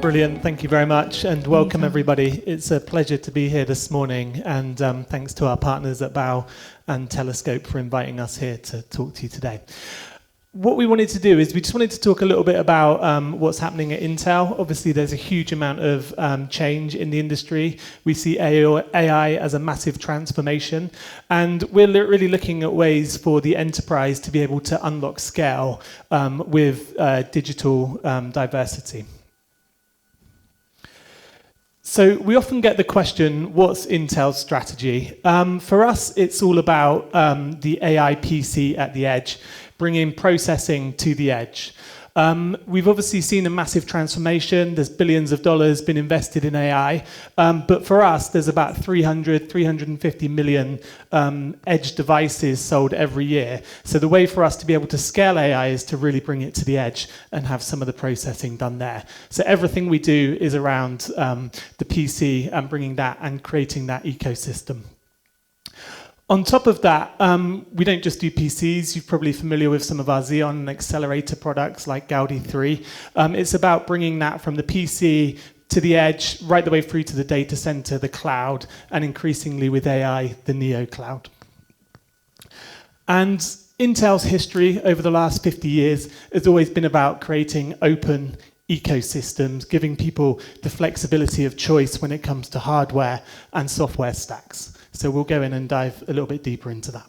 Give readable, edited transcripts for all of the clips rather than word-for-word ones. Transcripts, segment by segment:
Brilliant, thank you very much, and welcome everybody. It's a pleasure to be here this morning, and thanks to our partners at Bow and Telescope for inviting us here to talk to you today. What we wanted to do is we just wanted to talk a little bit about what's happening at Intel. Obviously, there's a huge amount of change in the industry. We see AI as a massive transformation, and we're really looking at ways for the enterprise to be able to unlock scale with digital diversity. So we often get the question, what's Intel's strategy? For us, it's all about the AI PC at the edge, bringing processing to the edge. We've obviously seen a massive transformation. There's billions of dollars been invested in AI. But for us, there's about 350 million edge devices sold every year. So the way for us to be able to scale AI is to really bring it to the edge and have some of the processing done there. So everything we do is around the PC and bringing that and creating that ecosystem. On top of that, we don't just do PCs. You're probably familiar with some of our Xeon and accelerator products like Gaudi 3. It's about bringing that from the PC to the edge, right the way through to the data center, the cloud, and increasingly with AI, the Neo cloud. And Intel's history over the last 50 years has always been about creating open ecosystems, giving people the flexibility of choice when it comes to hardware and software stacks. So we'll go in and dive a little bit deeper into that.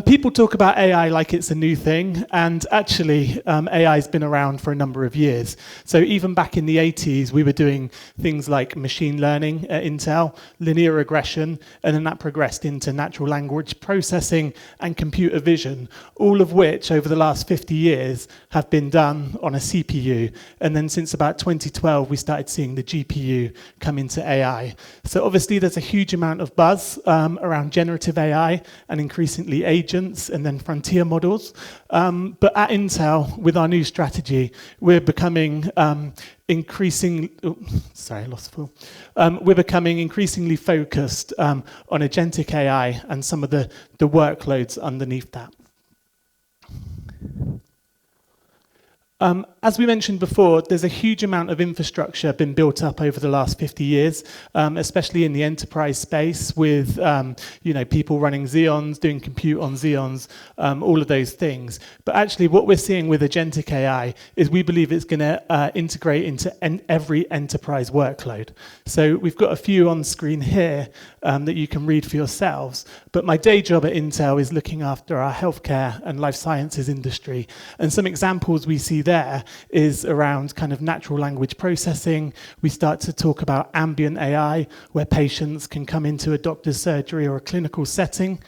People talk about AI like it's a new thing, and actually AI has been around for a number of years. So even back in the 80s, we were doing things like machine learning at Intel, linear regression, and then that progressed into natural language processing and computer vision, all of which over the last 50 years have been done on a CPU. And then since about 2012, we started seeing the GPU come into AI. So obviously there's a huge amount of buzz around generative AI and increasingly agents and then frontier models. But at Intel, with our new strategy, we're becoming increasingly focused on agentic AI and some of the workloads underneath that. As we mentioned before, there's a huge amount of infrastructure been built up over the last 50 years, especially in the enterprise space with people running Xeons, doing compute on Xeons, all of those things. But actually what we're seeing with agentic AI is we believe it's going to integrate into every enterprise workload. So we've got a few on screen here that you can read for yourselves. But my day job at Intel is looking after our healthcare and life sciences industry. And some examples we see there is around kind of natural language processing. We start to talk about ambient AI, where patients can come into a doctor's surgery or a clinical setting.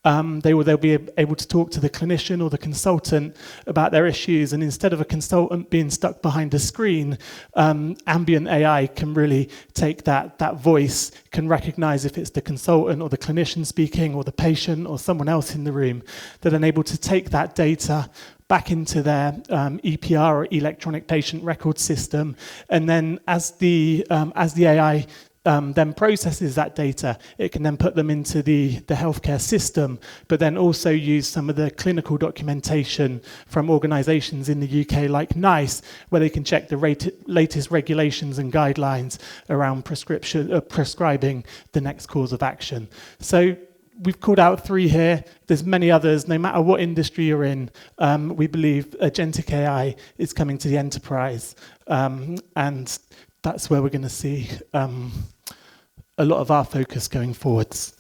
They'll be able to talk to the clinician or the consultant about their issues, and instead of a consultant being stuck behind a screen, ambient AI can really take that voice, can recognize if it's the consultant or the clinician speaking or the patient or someone else in the room. They're then able to take that data back into their EPR or electronic patient record system, and then as the AI then processes that data, it can then put them into the healthcare system, but then also use some of the clinical documentation from organizations in the UK like NICE, where they can check the latest regulations and guidelines around prescribing the next course of action. So we've called out 3 here. There's many others. No matter what industry you're in, we believe agentic AI is coming to the enterprise. And that's where we're going to see a lot of our focus going forwards.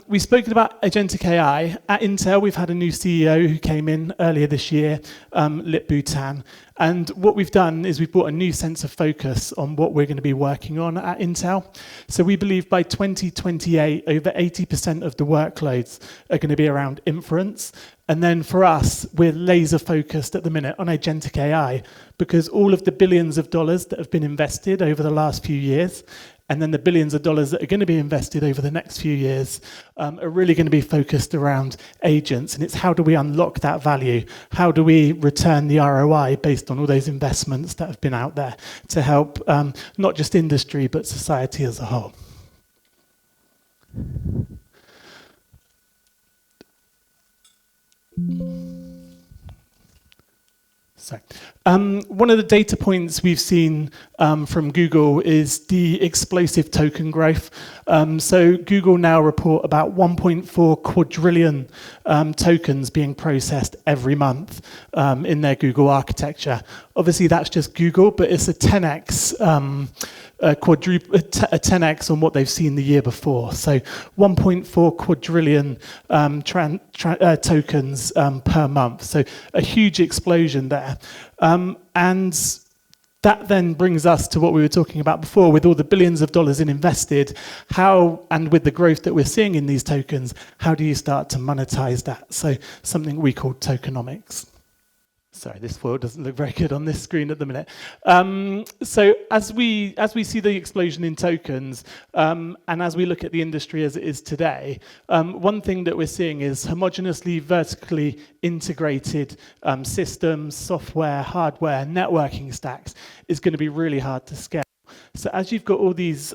We've spoken about agentic AI. At Intel, we've had a new CEO who came in earlier this year, Lip Bhutan. And what we've done is we've brought a new sense of focus on what we're going to be working on at Intel. So we believe by 2028, over 80% of the workloads are going to be around inference. And then for us, we're laser focused at the minute on agentic AI, because all of the billions of dollars that have been invested over the last few years, and then the billions of dollars that are going to be invested over the next few years are really going to be focused around agents. And it's how do we unlock that value? How do we return the ROI based on all those investments that have been out there to help not just industry, but society as a whole? So, one of the data points we've seen from Google is the explosive token growth. So Google now report about 1.4 quadrillion tokens being processed every month in their Google architecture. Obviously, that's just Google, but it's a 10x a 10x on what they've seen the year before. So 1.4 quadrillion tokens per month. So a huge explosion there. And that then brings us to what we were talking about before, with all the billions of dollars invested, how, and with the growth that we're seeing in these tokens, how do you start to monetize that? So something we call tokenomics. Sorry, this foil doesn't look very good on this screen at the minute. So as we see the explosion in tokens, and as we look at the industry as it is today, one thing that we're seeing is homogeneously, vertically integrated systems, software, hardware, networking stacks is going to be really hard to scale. So as you've got all these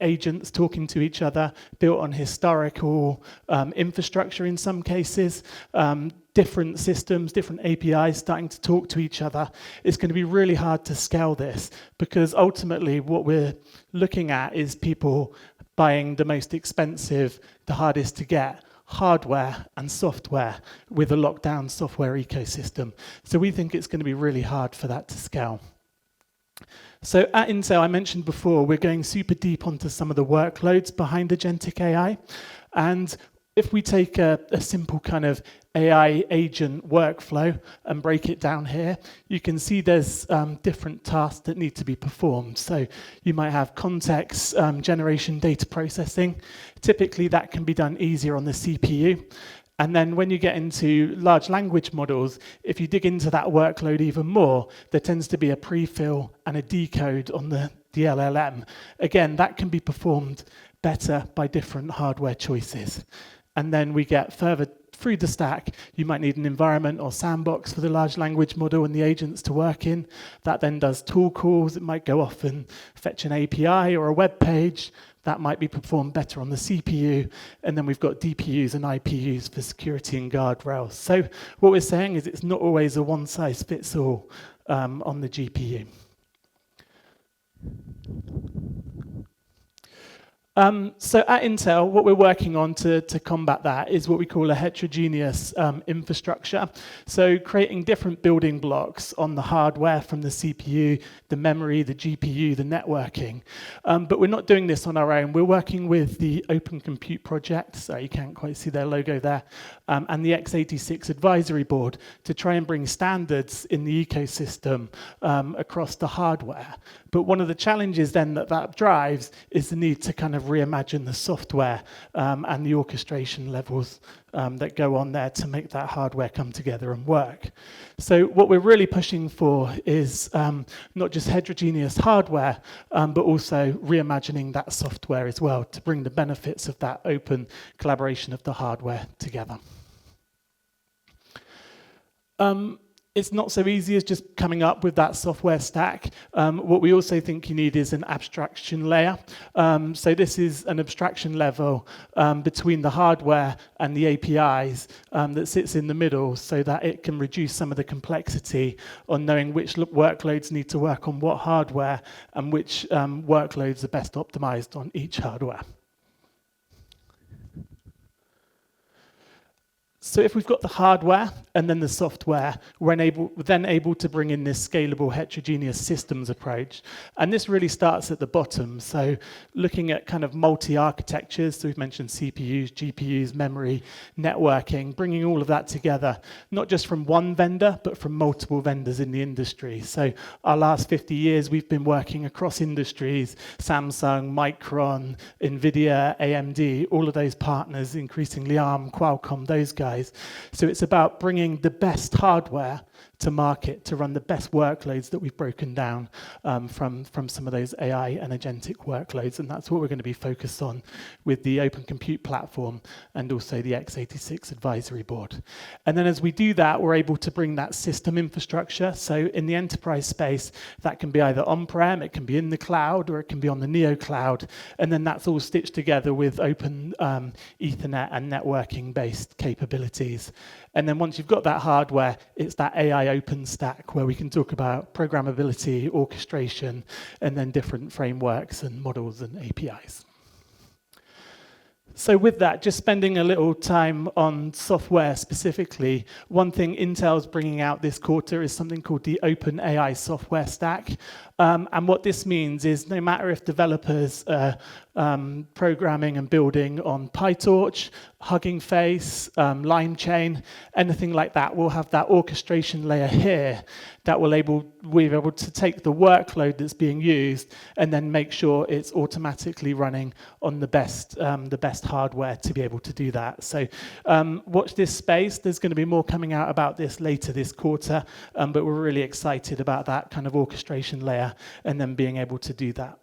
agents talking to each other, built on historical infrastructure in some cases, different systems, different APIs starting to talk to each other, it's going to be really hard to scale this, because ultimately what we're looking at is people buying the most expensive, the hardest to get hardware and software with a lockdown software ecosystem. So we think it's going to be really hard for that to scale. So at Intel, I mentioned before, we're going super deep onto some of the workloads behind agentic AI. And if we take a simple kind of AI agent workflow and break it down here, you can see there's different tasks that need to be performed. So you might have context generation data processing. Typically, that can be done easier on the CPU. And then when you get into large language models, if you dig into that workload even more, there tends to be a prefill and a decode on the LLM. Again, that can be performed better by different hardware choices. And then we get further through the stack, you might need an environment or sandbox for the large language model and the agents to work in. That then does tool calls. It might go off and fetch an API or a web page. That might be performed better on the CPU. And then we've got DPUs and IPUs for security and guardrails. So what we're saying is it's not always a one-size-fits-all on the GPU. So at Intel, what we're working on to combat that is what we call a heterogeneous infrastructure. So creating different building blocks on the hardware from the CPU, the memory, the GPU, the networking. But we're not doing this on our own. We're working with the Open Compute Project, so you can't quite see their logo there, and the x86 Advisory Board to try and bring standards in the ecosystem across the hardware. But one of the challenges then that drives is the need to kind of reimagine the software and the orchestration levels that go on there to make that hardware come together and work. So what we're really pushing for is not just heterogeneous hardware, but also reimagining that software as well to bring the benefits of that open collaboration of the hardware together. It's not so easy as just coming up with that software stack. What we also think you need is an abstraction layer. So this is an abstraction level between the hardware and the APIs that sits in the middle so that it can reduce some of the complexity on knowing which workloads need to work on what hardware and which workloads are best optimized on each hardware. So if we've got the hardware and then the software, we're then able to bring in this scalable heterogeneous systems approach. And this really starts at the bottom. So looking at kind of multi-architectures, so we've mentioned CPUs, GPUs, memory, networking, bringing all of that together, not just from one vendor, but from multiple vendors in the industry. So our last 50 years, we've been working across industries, Samsung, Micron, NVIDIA, AMD, all of those partners, increasingly ARM, Qualcomm, those guys. So it's about bringing the best hardware to market to run the best workloads that we've broken down from some of those AI and agentic workloads. And that's what we're going to be focused on with the Open Compute platform and also the x86 advisory board. And then as we do that, we're able to bring that system infrastructure. So in the enterprise space, that can be either on-prem, it can be in the cloud, or it can be on the Neo cloud. And then that's all stitched together with open Ethernet and networking-based capabilities. And then once you've got that hardware, it's that AI open stack where we can talk about programmability, orchestration, and then different frameworks and models and APIs. So with that, just spending a little time on software specifically, one thing Intel's bringing out this quarter is something called the Open AI Software Stack. And what this means is no matter if developers are programming and building on PyTorch, Hugging Face, LimeChain, anything like that, we'll have that orchestration layer here that we're able to take the workload that's being used and then make sure it's automatically running on the best hardware to be able to do that. So watch this space. There's going to be more coming out about this later this quarter, but we're really excited about that kind of orchestration layer and then being able to do that,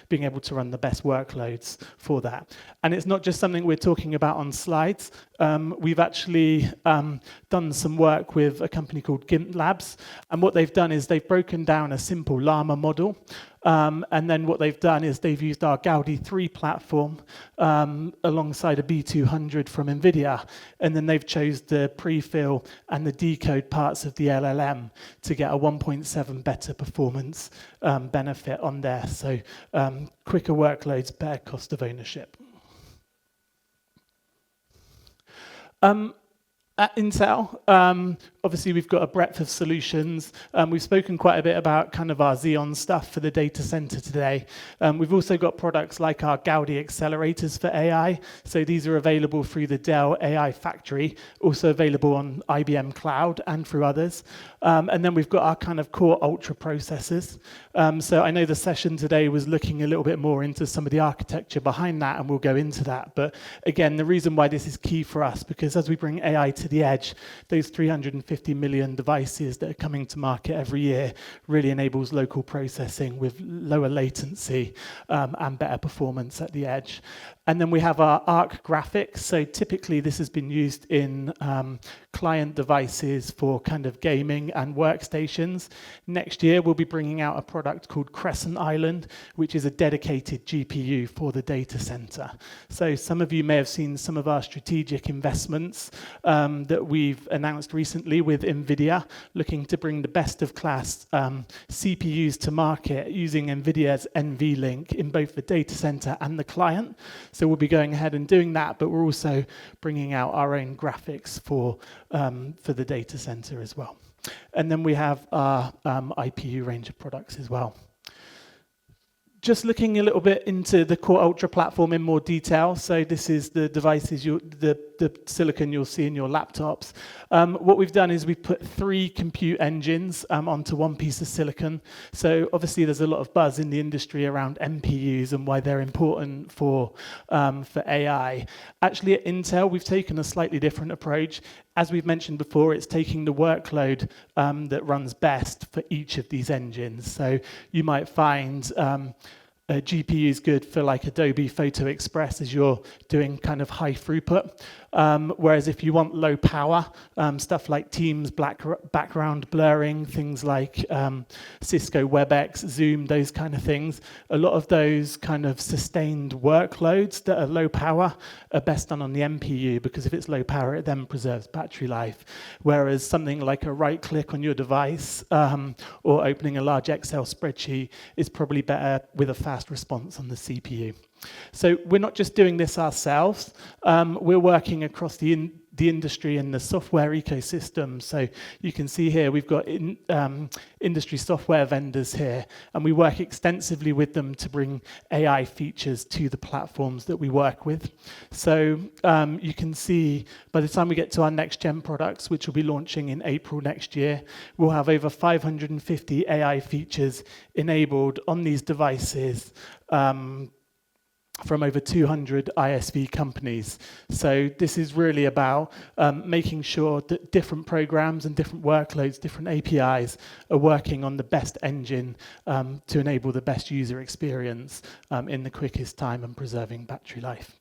being able to run the best workloads for that. And it's not just something we're talking about on slides. We've actually done some work with a company called GIMP Labs, and what they've done is they've broken down a simple llama model. And then what they've done is they've used our Gaudi 3 platform alongside a B200 from NVIDIA, and then they've chose the prefill and the decode parts of the LLM to get a 1.7 better performance benefit on there. So quicker workloads, better cost of ownership. At Intel, obviously we've got a breadth of solutions. We've spoken quite a bit about kind of our Xeon stuff for the data center today. We've also got products like our Gaudi accelerators for AI. So these are available through the Dell AI Factory, also available on IBM Cloud and through others. And then we've got our kind of core ultra processors. So I know the session today was looking a little bit more into some of the architecture behind that, and we'll go into that. But again, the reason why this is key for us, because as we bring AI to the edge, those 350 million devices that are coming to market every year really enables local processing with lower latency and better performance at the edge. And then we have our Arc graphics. So typically this has been used in client devices for kind of gaming and workstations. Next year, we'll be bringing out a product called Crescent Island, which is a dedicated GPU for the data center. So some of you may have seen some of our strategic investments that we've announced recently with NVIDIA, looking to bring the best of class CPUs to market using NVIDIA's NVLink in both the data center and the client. So we'll be going ahead and doing that, but we're also bringing out our own graphics for the data center as well. And then we have our IPU range of products as well. Just looking a little bit into the Core Ultra platform in more detail. So this is the devices, the silicon you'll see in your laptops. What we've done is we've put 3 compute engines onto one piece of silicon. So obviously there's a lot of buzz in the industry around NPUs and why they're important for AI. Actually at Intel, we've taken a slightly different approach. As we've mentioned before, it's taking the workload that runs best for each of these engines. So you might find a GPU is good for like Adobe Photo Express as you're doing kind of high throughput. Whereas if you want low power, stuff like Teams, background blurring, things like Cisco WebEx, Zoom, those kind of things, a lot of those kind of sustained workloads that are low power are best done on the NPU, because if it's low power, it then preserves battery life. Whereas something like a right click on your device or opening a large Excel spreadsheet is probably better with a fast response on the CPU. So we're not just doing this ourselves, we're working across the industry and the software ecosystem. So you can see here we've got industry software vendors here, and we work extensively with them to bring AI features to the platforms that we work with. So you can see by the time we get to our next gen products, which will be launching in April next year, we'll have over 550 AI features enabled on these devices from over 200 ISV companies. So this is really about making sure that different programs and different workloads, different APIs are working on the best engine to enable the best user experience in the quickest time and preserving battery life.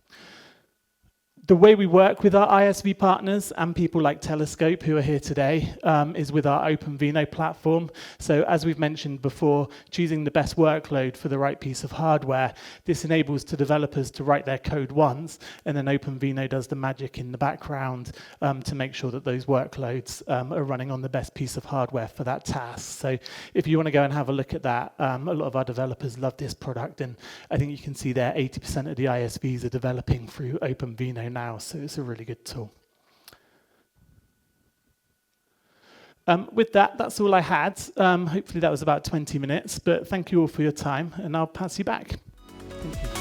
The way we work with our ISV partners and people like Telescope, who are here today, is with our OpenVINO platform. So as we've mentioned before, choosing the best workload for the right piece of hardware, this enables the developers to write their code once, and then OpenVINO does the magic in the background to make sure that those workloads are running on the best piece of hardware for that task. So if you want to go and have a look at that, a lot of our developers love this product, and I think you can see there 80% of the ISVs are developing through OpenVINO now, so it's a really good tool. With that, that's all I had. Hopefully that was about 20 minutes, but thank you all for your time, and I'll pass you back. Thank you.